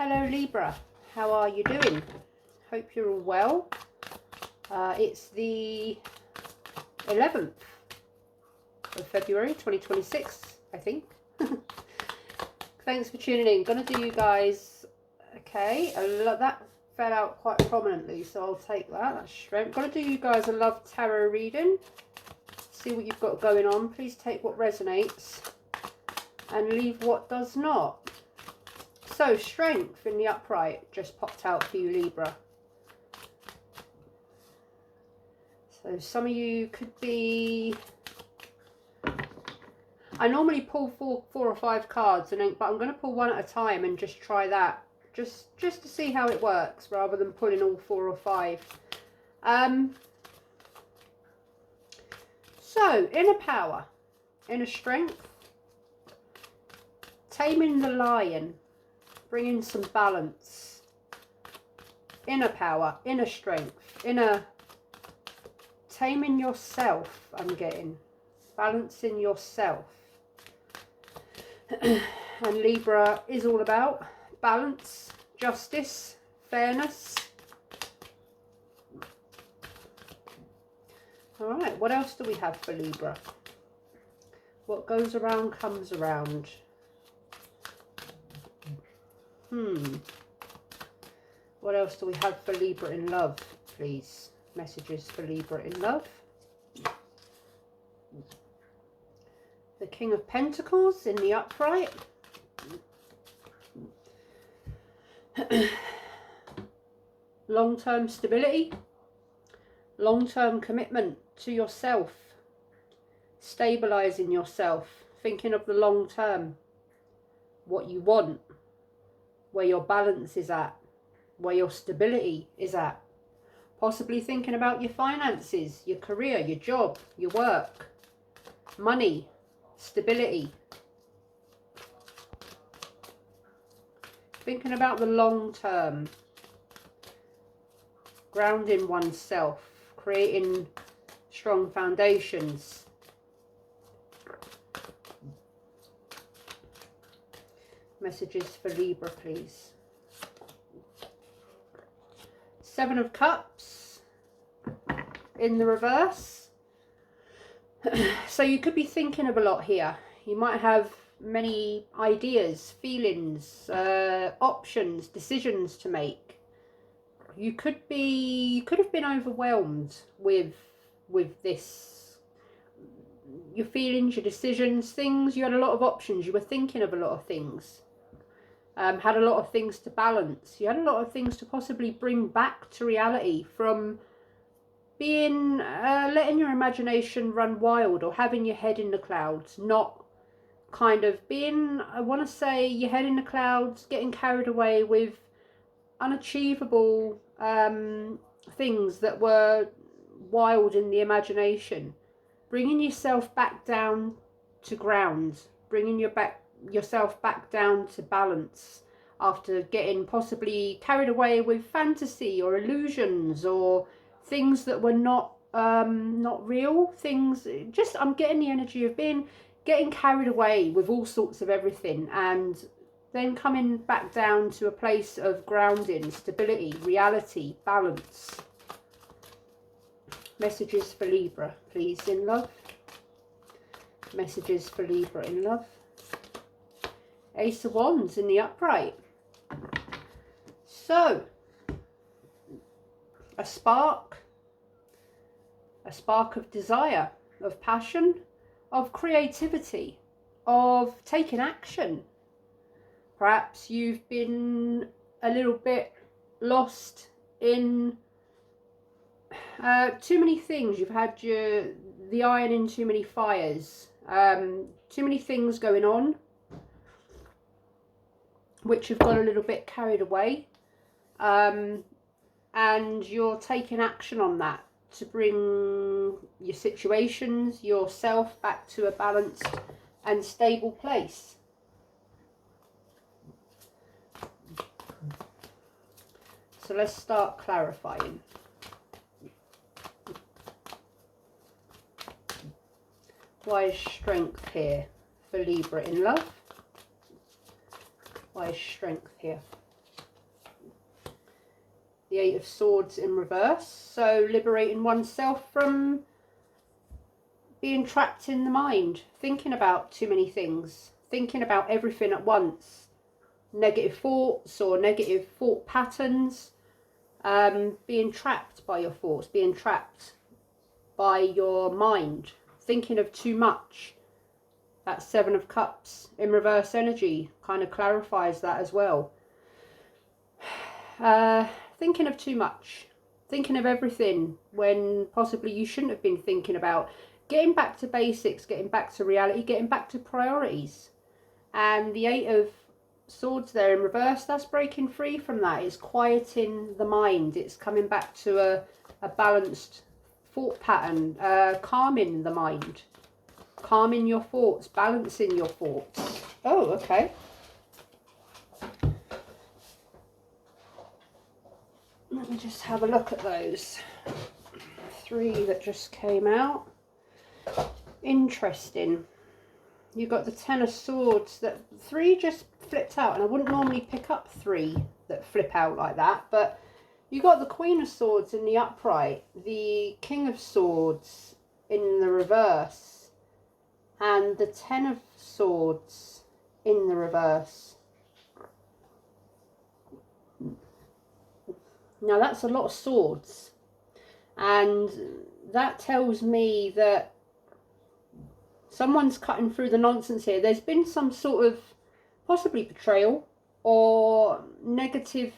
hello Libra. How are you doing? Hope you're all well. It's the 11th of February 2026, I think. Thanks for tuning in. Gonna do you guys, okay, that fell out quite prominently, so I'll take that. That's strength. Gonna do you guys a love tarot reading. See what you've got going on. Please take what resonates and leave what does not. So, strength in the upright just popped out for you, Libra. So some of you could be... I normally pull four or five cards, but I'm going to pull one at a time and just try that. Just to see how it works, rather than pulling all 4 or 5. So, inner power, inner strength, taming the lion, bringing some balance, inner power, inner strength, inner taming yourself, I'm getting, balancing yourself. And Libra is all about balance, justice, fairness. All right, what else do we have for Libra? What goes around comes around. What else do we have for Libra in love, please? Messages for Libra in love. The King of Pentacles in the upright. Long-term stability. Long-term commitment to yourself. Stabilizing yourself. Thinking of the long term. What you want. Where your balance is at. Where your stability is at. Possibly thinking about your finances, your career, your job, your work, money, stability. Thinking about the long term. Grounding oneself, creating strong foundations. Messages for Libra, please. 7 of Cups in the reverse. So you could be thinking of a lot here. You might have many ideas, feelings, options, decisions to make. You could have been overwhelmed with this. Your feelings, your decisions, things. You had a lot of options. You were thinking of a lot of things. Had a lot of things to balance. You had a lot of things to possibly bring back to reality from being, letting your imagination run wild or having your head in the clouds, not kind of being, I want to say, your head in the clouds, getting carried away with unachievable things that were wild in the imagination. Bringing yourself back down to ground, bringing yourself back down to balance after getting possibly carried away with fantasy or illusions or things that were not real things. Just, I'm getting the energy of getting carried away with all sorts of everything, and then coming back down to a place of grounding, stability, reality, balance. Messages for Libra, please, in love. Messages for Libra in love. Ace of Wands in the upright. So, a spark of desire, of passion, of creativity, of taking action. Perhaps you've been a little bit lost in too many things. You've had the iron in too many fires, too many things going on, which have got a little bit carried away, and you're taking action on that to bring your situations, yourself back to a balanced and stable place. So let's start clarifying. Why is strength here for Libra in love? Why is strength here? The Eight of Swords in reverse. So liberating oneself from being trapped in the mind, thinking about too many things, thinking about everything at once, negative thoughts or negative thought patterns, being trapped by your thoughts, being trapped by your mind, thinking of too much. That Seven of Cups in reverse energy kind of clarifies that as well. Thinking of too much, thinking of everything when possibly you shouldn't have been thinking about. Getting back to basics, getting back to reality, getting back to priorities. And the Eight of Swords there in reverse, that's breaking free from that. It's quieting the mind. It's coming back to a balanced thought pattern, calming the mind, calming your thoughts, balancing your thoughts. Oh, okay. Let me just have a look at those 3 that just came out. Interesting. You got the Ten of Swords. That 3 just flipped out, and I wouldn't normally pick up 3 that flip out like that, but you got the Queen of Swords in the upright, the King of Swords in the reverse, and the Ten of Swords in the reverse. Now that's a lot of swords, and that tells me that someone's cutting through the nonsense here. There's been some sort of possibly betrayal or negative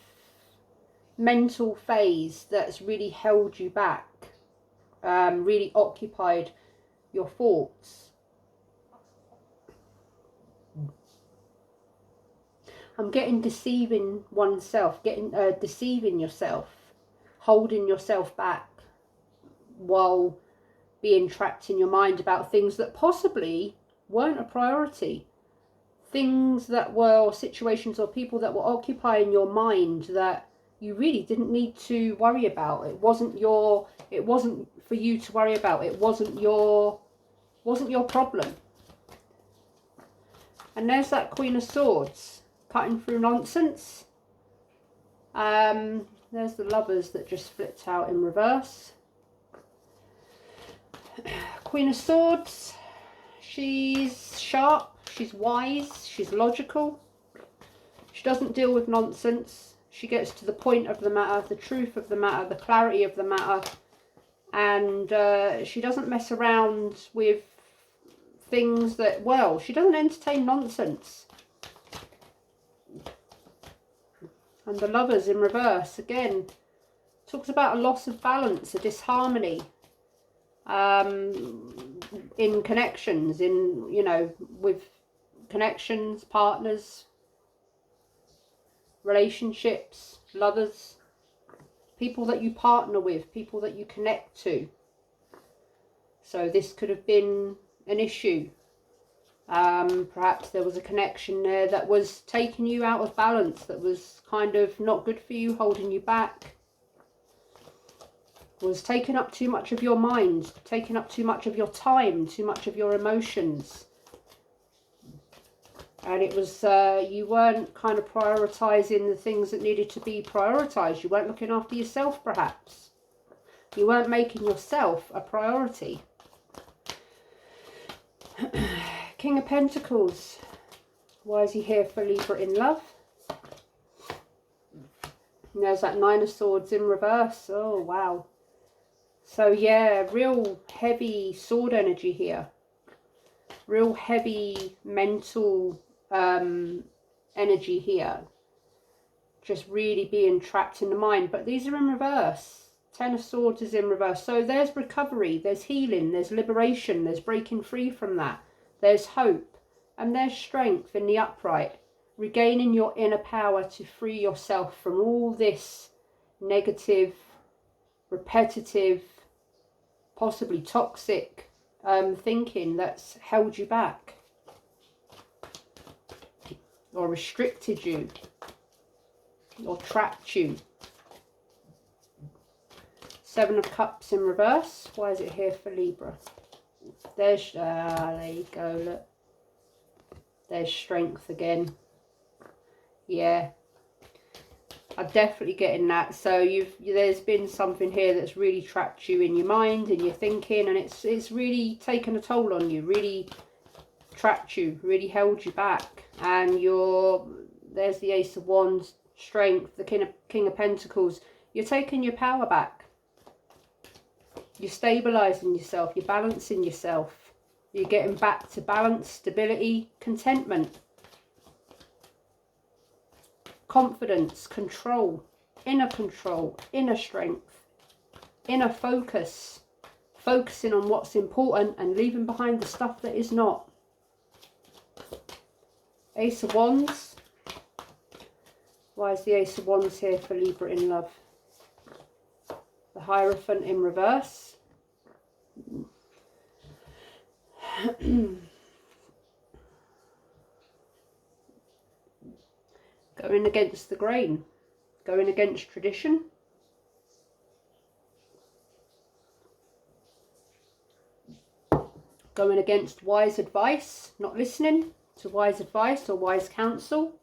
mental phase that's really held you back, really occupied your thoughts. I'm getting deceiving oneself, deceiving yourself, holding yourself back while being trapped in your mind about things that possibly weren't a priority. Things that were situations or people that were occupying your mind that you really didn't need to worry about. It wasn't for you to worry about. It wasn't your problem. And there's that Queen of Swords cutting through nonsense. There's the Lovers that just flipped out in reverse. Queen of Swords, she's sharp, she's wise, she's logical. She doesn't deal with nonsense. She gets to the point of the matter, the truth of the matter, the clarity of the matter. And she doesn't mess around with things that, well, she doesn't entertain nonsense. And the Lovers in reverse, again, talks about a loss of balance, a disharmony. In connections, with connections, partners, relationships, lovers, people that you partner with, people that you connect to. So this could have been an issue. Perhaps there was a connection there that was taking you out of balance, that was kind of not good for you, holding you back. Was taking up too much of your mind, taking up too much of your time, too much of your emotions. And it was, you weren't kind of prioritising the things that needed to be prioritised. You weren't looking after yourself, perhaps. You weren't making yourself a priority. King of Pentacles. Why is he here for Libra in love? And there's that Nine of Swords in reverse. Oh, wow. So yeah, real heavy sword energy here. Real heavy mental energy here. Just really being trapped in the mind. But these are in reverse. Ten of Swords is in reverse. So there's recovery, there's healing, there's liberation, there's breaking free from that. There's hope. And there's strength in the upright. Regaining your inner power to free yourself from all this negative, repetitive, possibly toxic thinking that's held you back or restricted you or trapped you. Seven of Cups in reverse. Why is it here for Libra? There's there you go, look. There's strength again. Yeah. I'm definitely getting that. So there's been something here that's really trapped you in your mind and your thinking, and it's really taken a toll on you, really trapped you, really held you back. And there's the Ace of Wands, strength, the King of Pentacles. You're taking your power back. You're stabilizing yourself, you're balancing yourself. You're getting back to balance, stability, contentment, confidence, control, inner strength, inner focus, focusing on what's important and leaving behind the stuff that is not. Ace of Wands. Why is the Ace of Wands here for Libra in love? The Hierophant in reverse. Going against the grain, going against tradition. Going against wise advice, not listening to wise advice or wise counsel.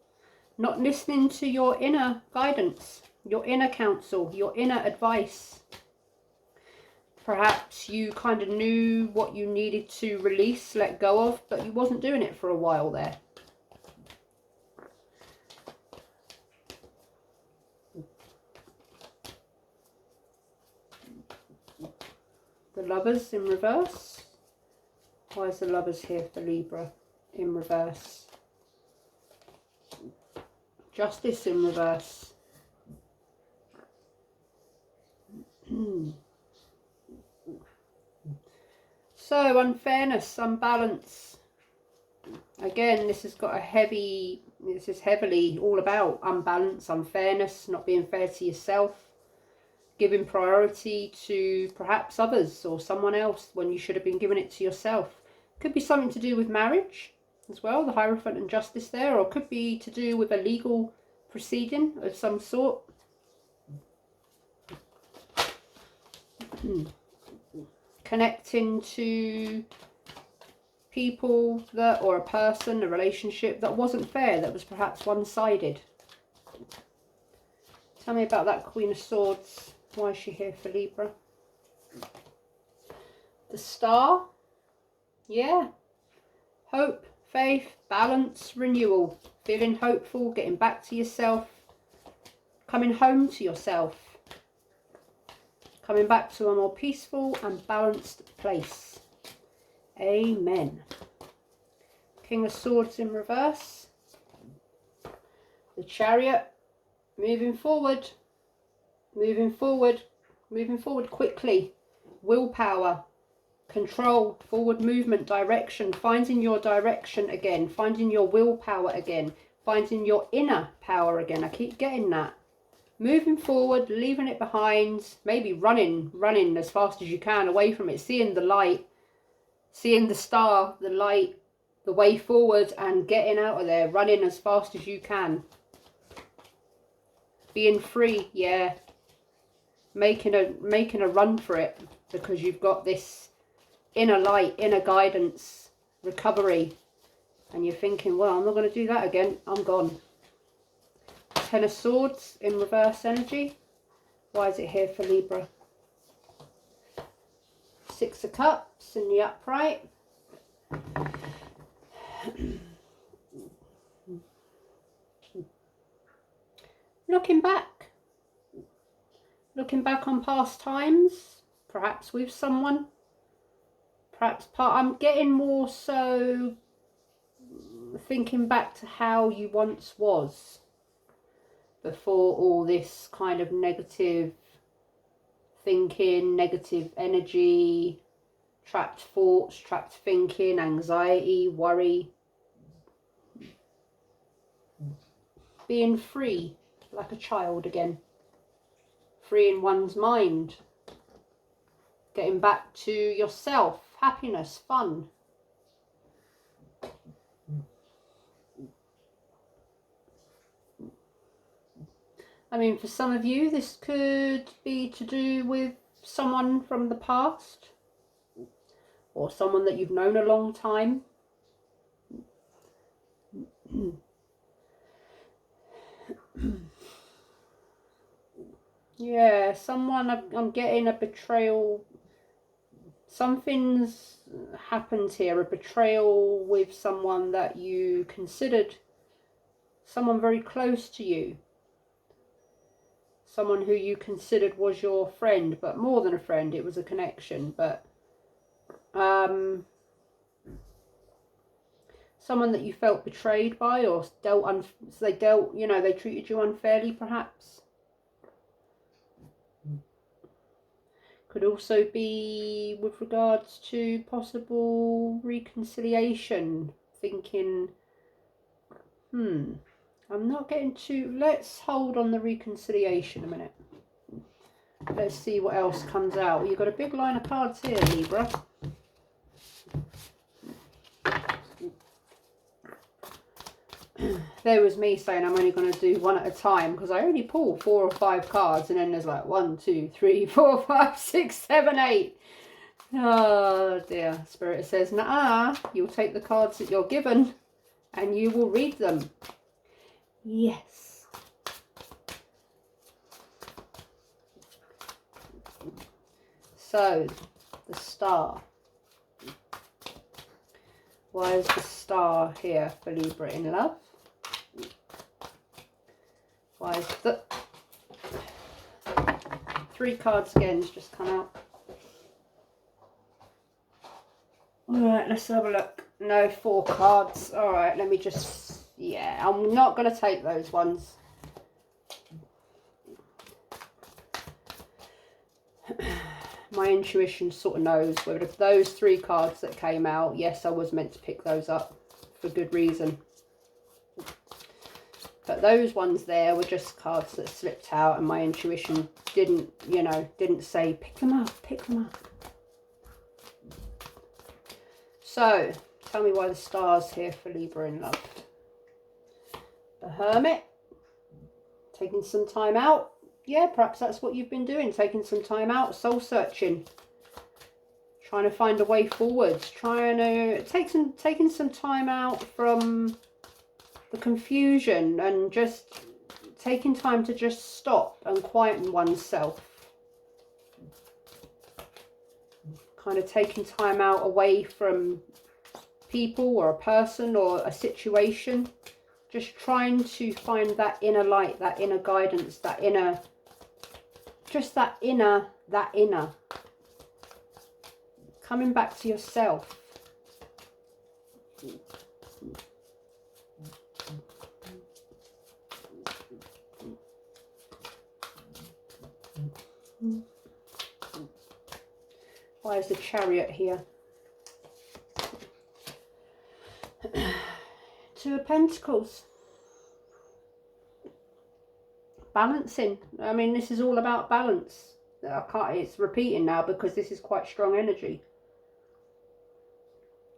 Not listening to your inner guidance, your inner counsel, your inner advice. Perhaps you kind of knew what you needed to release, let go of, but you wasn't doing it for a while there. The Lovers in reverse. Why is the Lovers here for Libra in reverse? Justice in reverse. So, unfairness, unbalance. Again, this is heavily all about unbalance, unfairness, not being fair to yourself, giving priority to perhaps others or someone else when you should have been giving it to yourself. Could be something to do with marriage as well, the Hierophant and Justice there, or could be to do with a legal proceeding of some sort. Connecting to people that, or a person, a relationship that wasn't fair, that was perhaps one-sided. Tell me about that Queen of Swords. Why is she here for Libra? The Star. Yeah. Hope, faith, balance, renewal. Feeling hopeful, getting back to yourself. Coming home to yourself. Coming back to a more peaceful and balanced place. Amen. King of Swords in reverse. The Chariot. Moving forward. Moving forward. Moving forward quickly. Willpower. Control. Forward movement. Direction. Finding your direction again. Finding your willpower again. Finding your inner power again. I keep getting that. Moving forward, leaving it behind, maybe running as fast as you can away from it, seeing the light, seeing the star, the light, the way forward, and getting out of there, running as fast as you can. Being free, yeah. Making a run for it, because you've got this inner light, inner guidance, recovery, and you're thinking, well, I'm not going to do that again, I'm gone. Ten of Swords in reverse energy. Why is it here for Libra? Six of Cups in the upright. Looking back. Looking back on past times. Perhaps with someone. I'm getting more so thinking back to how you once was. Before all this kind of negative thinking, negative energy, trapped thoughts, trapped thinking, anxiety, worry. Being free, like a child again. Freeing one's mind. Getting back to yourself, happiness, fun. I mean, for some of you, this could be to do with someone from the past or someone that you've known a long time. Yeah, someone, I'm getting a betrayal. Something's happened here, a betrayal with someone that you considered someone very close to you. Someone who you considered was your friend, but more than a friend, it was a connection. But someone that you felt betrayed by, or they dealt, you know, they treated you unfairly perhaps. Could also be with regards to possible reconciliation, thinking, I'm not getting too, let's hold on the reconciliation a minute. Let's see what else comes out. You've got a big line of cards here, Libra. There was me saying I'm only going to do one at a time, because I only pull 4 or 5 cards, and then there's like 1, 2, 3, 4, 5, 6, 7, 8. Oh dear. Spirit says, nah, you'll take the cards that you're given and you will read them. Yes. So, the Star. Why is the Star here for Libra in love? Why is the 3 cards again has just come out? Alright, let's have a look. No, 4 cards. Alright, let me just... Yeah, I'm not going to take those ones. My intuition sort of knows whether those 3 cards that came out, yes, I was meant to pick those up for good reason. But those ones there were just cards that slipped out, and my intuition didn't, you know, didn't say, pick them up, pick them up. So, tell me why the Star's here for Libra in love. The Hermit. Taking some time out. Yeah, perhaps that's what you've been doing. Taking some time out, soul searching. Trying to find a way forwards. Trying to taking some time out from the confusion, and just taking time to just stop and quieten oneself. Kind of taking time out away from people or a person or a situation. Just trying to find that inner light, that inner guidance, that inner, just that inner. Coming back to yourself. Why is the Chariot here? 2 of Pentacles. Balancing. I mean, this is all about balance. It's repeating now because this is quite strong energy.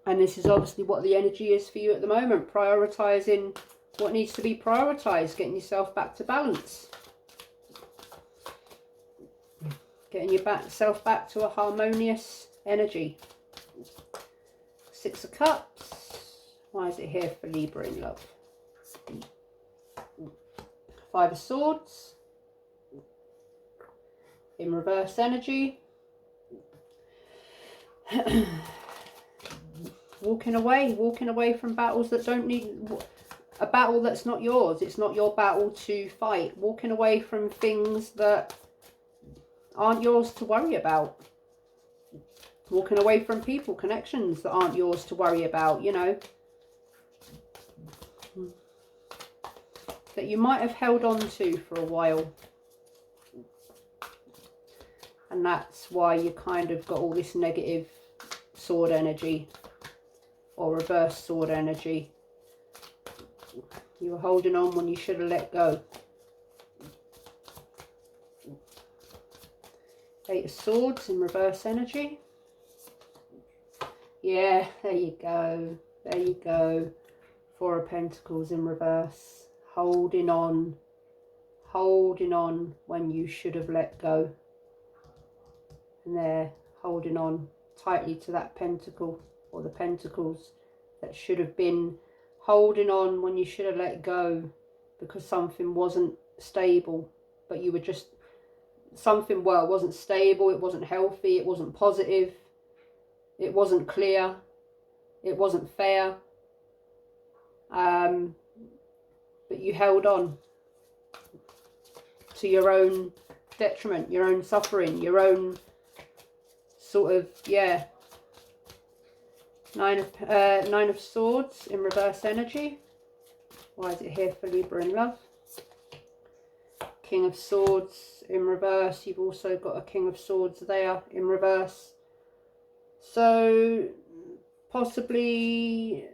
And this is obviously what the energy is for you at the moment. Prioritising what needs to be prioritised. Getting yourself back to balance. Getting yourself back to a harmonious energy. 6 of Cups. Why is it here for Libra in love? 5 of Swords. In reverse energy. Walking away from battles that don't need... A battle that's not yours. It's not your battle to fight. Walking away from things that aren't yours to worry about. Walking away from people, connections that aren't yours to worry about, you know. That you might have held on to for a while. And that's why you kind of got all this negative sword energy. Or reverse sword energy. You were holding on when you should have let go. 8 of Swords in reverse energy. Yeah, there you go. There you go. 4 of Pentacles in reverse. Holding on when you should have let go. And there, holding on tightly to that pentacle, or the pentacles that should have been, holding on when you should have let go because something wasn't stable, but you were just something, well, it wasn't stable, it wasn't healthy, it wasn't positive, it wasn't clear, it wasn't fair. But you held on to your own detriment, your own suffering, your own sort of, yeah. Nine of Swords in reverse energy. Why is it here for Libra in love? King of Swords in reverse. You've also got a King of Swords there in reverse. So possibly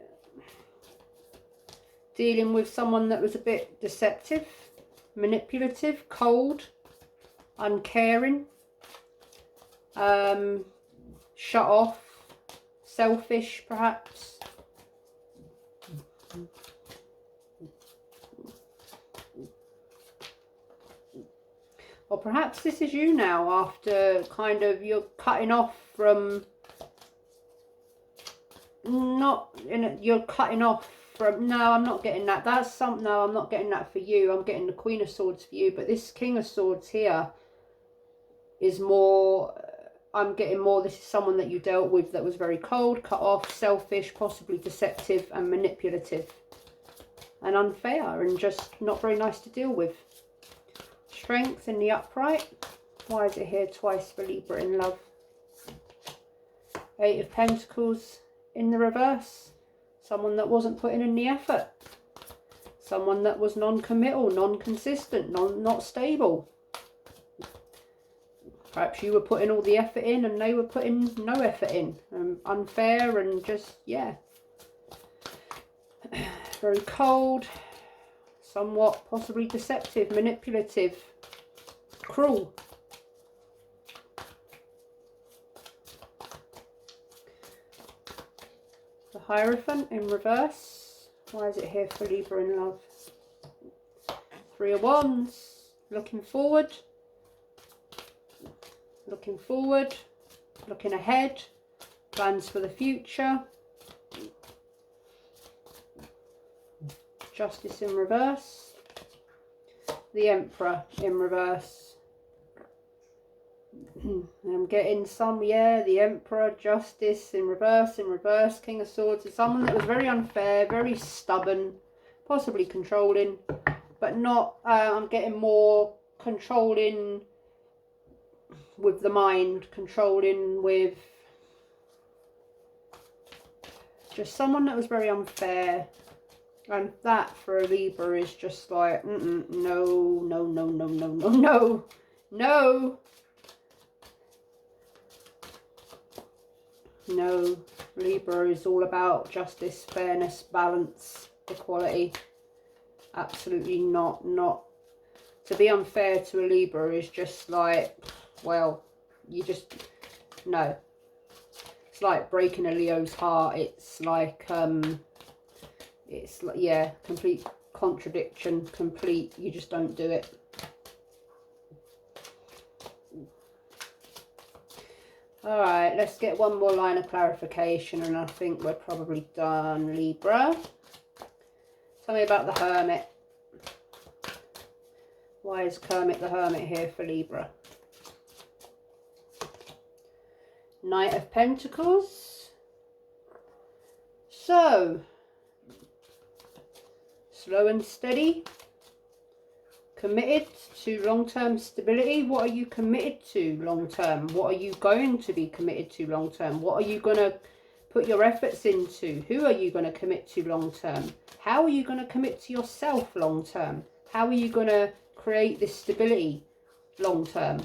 dealing with someone that was a bit deceptive, manipulative, cold, uncaring, shut off, selfish perhaps. Or perhaps this is you now, after kind of you're cutting off from, you're cutting off from, no, I'm not getting that. That's some, no, I'm not getting that for you. I'm getting the Queen of Swords for you. But this King of Swords here is more, I'm getting more, this is someone that you dealt with that was very cold, cut off, selfish, possibly deceptive and manipulative and unfair and just not very nice to deal with. Strength in the upright. Why is it here twice for Libra in love? Eight of Pentacles in the reverse. Someone that wasn't putting in the effort. Someone that was non-committal, non-consistent, not stable. Perhaps you were putting all the effort in and they were putting no effort in. Unfair and just, yeah. Very cold. Somewhat possibly deceptive, manipulative, cruel. The Hierophant in reverse. Why is it here for Libra in love? Three of Wands. Looking forward. Looking forward. Looking ahead. Plans for the future. Justice in reverse. The Emperor in reverse. I'm getting some, yeah, the Emperor, Justice in reverse, King of Swords. It's someone that was very unfair, very stubborn, possibly controlling, but not, I'm getting more controlling with the mind, controlling with just someone that was very unfair. And that for a Libra is just like, no, no, no, no, no, no, no, no. No, Libra is all about justice, fairness, balance, equality. Absolutely not. To be unfair to a Libra is just like, well, you just, no. It's like breaking a Leo's heart. It's like, yeah, complete contradiction, complete, you just don't do it. All right, let's get one more line of clarification and I think we're probably done, Libra. Tell me about the Hermit. Why is Kermit the Hermit here for Libra? Knight of Pentacles. So, slow and steady. Committed to long-term stability. What are you committed to long-term? What are you going to be committed to long-term? What are you going to put your efforts into? Who are you going to commit to long-term? How are you going to commit to yourself long-term? How are you going to create this stability long-term?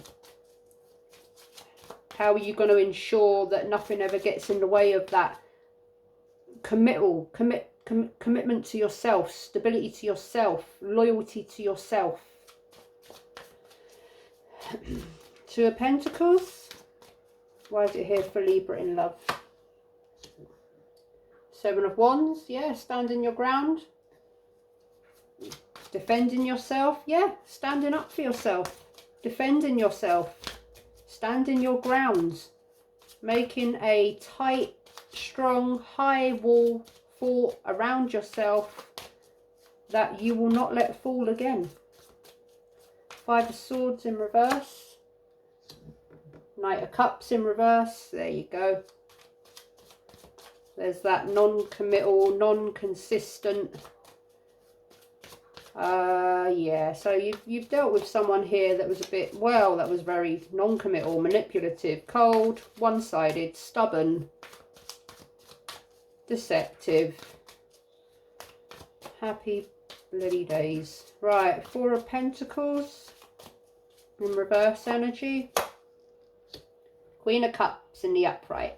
How are you going to ensure that nothing ever gets in the way of that commitment to yourself, stability to yourself, loyalty to yourself? Two of Pentacles. Why is it here for Libra in love? Seven of Wands. Yeah, standing your ground. Defending yourself. Yeah, standing up for yourself. Defending yourself. Standing your grounds. Making a tight, strong, high wall fort around yourself that you will not let fall again. Five of Swords in reverse. Knight of Cups in reverse. There you go. There's that non-committal, non-consistent. Yeah, so you've dealt with someone here that was a bit, well, that was very non-committal, manipulative, cold, one-sided, stubborn, deceptive. Happy bloody days. Right, Four of Pentacles in reverse energy. Queen of Cups in the upright.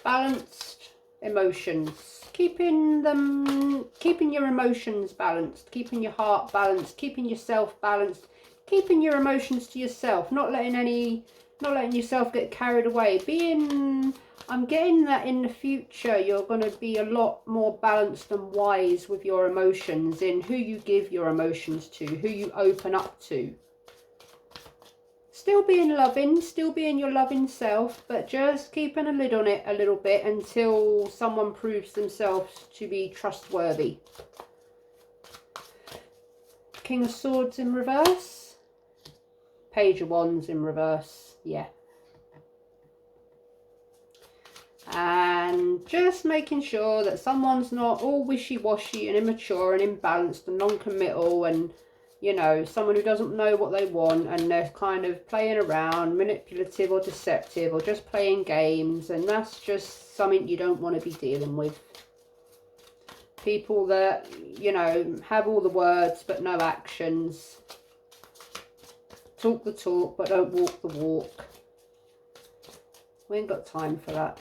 Balanced emotions. Keeping your emotions balanced, keeping your heart balanced, keeping yourself balanced, keeping your emotions to yourself, not letting yourself get carried away. I'm getting that in the future you're going to be a lot more balanced and wise with your emotions, in who you give your emotions to, who you open up to. Still being loving, still being your loving self, but just keeping a lid on it a little bit until someone proves themselves to be trustworthy. King of Swords in reverse. Page of Wands in reverse. Yeah. And just making sure that someone's not all wishy-washy and immature and imbalanced and non-committal, and you know, someone who doesn't know what they want and they're kind of playing around, manipulative or deceptive, or just playing games, and that's just something you don't want to be dealing with. People that, you know, have all the words but no actions. Talk the talk but don't walk the walk. We ain't got time for that.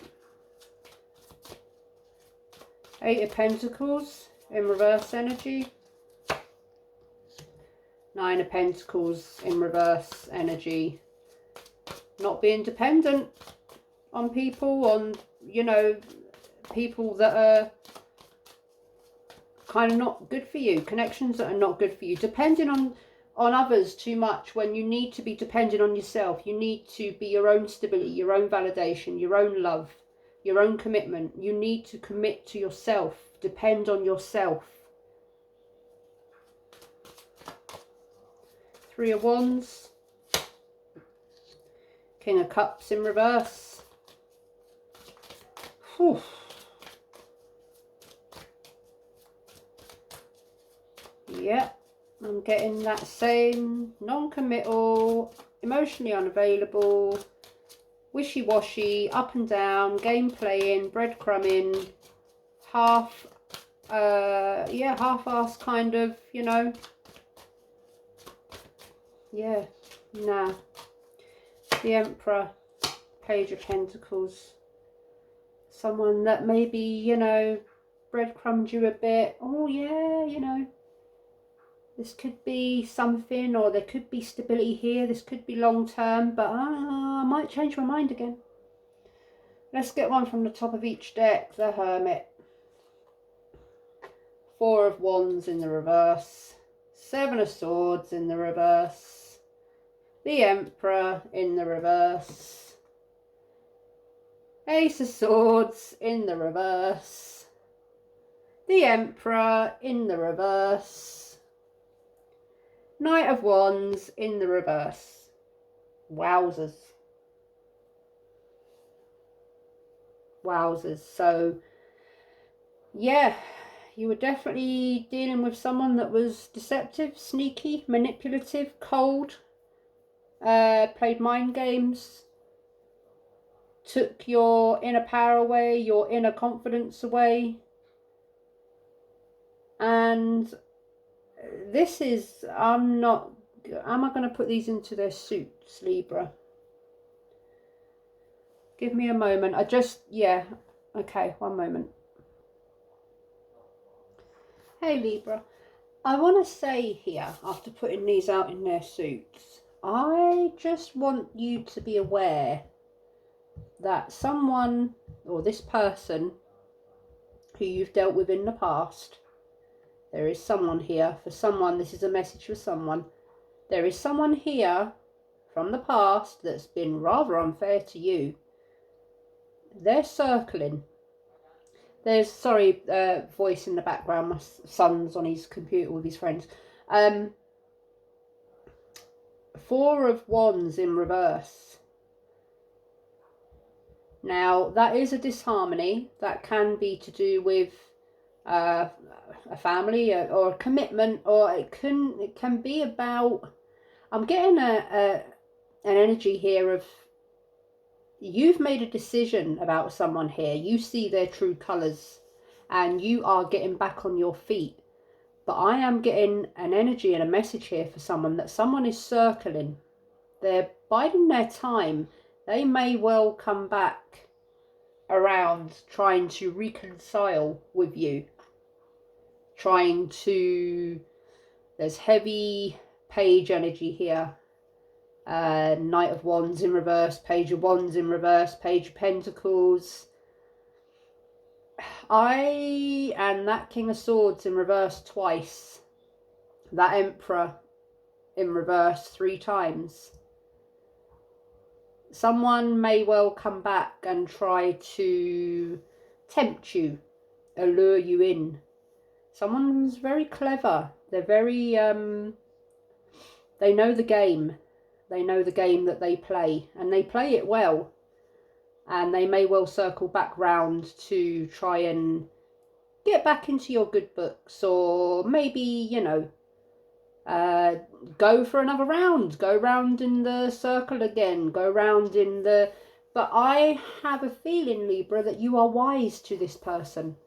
Eight of Pentacles in reverse energy. Nine of Pentacles in reverse energy. Not being dependent on people, on, you know, people that are kind of not good for you. Connections that are not good for you. Depending on others too much when you need to be dependent on yourself. You need to be your own stability, your own validation, your own love, your own commitment. You need to commit to yourself. Depend on yourself. Three of Wands. King of Cups in reverse. Whew. Yep, I'm getting that same non-committal, emotionally unavailable, wishy-washy, up and down, game playing, breadcrumbing, half-assed kind of, you know. Yeah, nah. The Emperor, Page of Pentacles. Someone that maybe, you know, breadcrumbed you a bit. Oh yeah, you know, this could be something, or there could be stability here. This could be long term, but I might change my mind again. Let's get one from the top of each deck. The Hermit. Four of Wands in the reverse. Seven of Swords in the reverse. The Emperor in the reverse. Ace of Swords in the reverse. The Emperor in the reverse. Knight of Wands in the reverse. Wowzers. Wowzers. So, yeah, you were definitely dealing with someone that was deceptive, sneaky, manipulative, cold. Played mind games, took your inner power away, your inner confidence away, and this is, am I going to put these into their suits, Libra? Give me a moment. Yeah, okay, one moment. Hey Libra, I want to say here, after putting these out in their suits, I just want you to be aware that someone, or this person who you've dealt with in the past, there is someone here, for someone, this is a message for someone, there is someone here from the past that's been rather unfair to you. They're circling. There's, sorry, voice in the background, my son's on his computer with his friends. Four of Wands in reverse. Now, that is a disharmony. That can be to do with a family or a commitment, or it can be about, I'm getting an energy here of you've made a decision about someone here. You see their true colours and you are getting back on your feet. But I am getting an energy and a message here for someone that someone is circling. They're biding their time. They may well come back around trying to reconcile with you. Trying to... There's heavy page energy here. Knight of Wands in reverse, Page of Wands in reverse, Page of Pentacles. And that King of Swords in reverse twice. That Emperor in reverse 3 times. Someone may well come back and try to tempt you, allure you in. Someone who's very clever. They're very, they know the game. They know the game that they play, and they play it well. And they may well circle back round to try and get back into your good books, or maybe, you know, go for another round, go round in the circle again, go round in the... But I have a feeling, Libra, that you are wise to this person.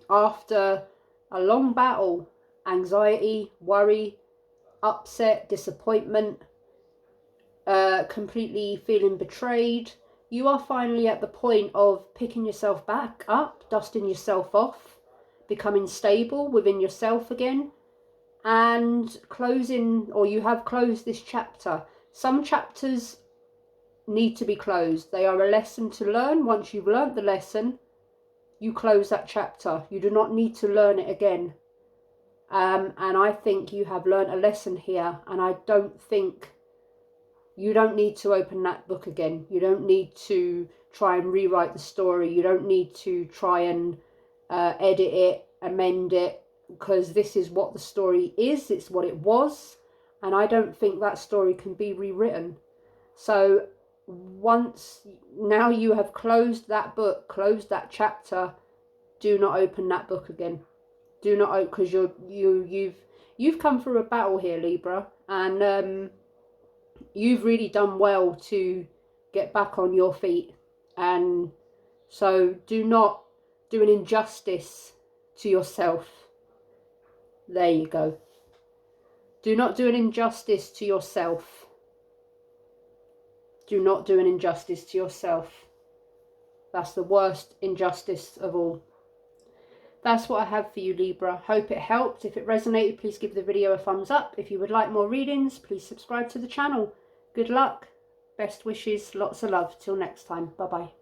After a long battle, anxiety, worry, upset, disappointment, completely feeling betrayed, you are finally at the point of picking yourself back up, dusting yourself off, becoming stable within yourself again, and closing, or you have closed this chapter. Some chapters need to be closed. They are a lesson to learn. Once you've learnt the lesson, you close that chapter. You do not need to learn it again. And I think you have learnt a lesson here, and I don't think... You don't need to open that book again. You don't need to try and rewrite the story. You don't need to try and edit it, amend it, because this is what the story is. It's what it was. And I don't think that story can be rewritten. So now you have closed that book, closed that chapter, do not open that book again. Do not open, because you've come through a battle here, Libra, and you've really done well to get back on your feet. And so do not do an injustice to yourself. There you go. Do not do an injustice to yourself. Do not do an injustice to yourself. That's the worst injustice of all. That's what I have for you, Libra. Hope it helped. If it resonated, please give the video a thumbs up. If you would like more readings, please subscribe to the channel. Good luck. Best wishes. Lots of love. Till next time. Bye-bye.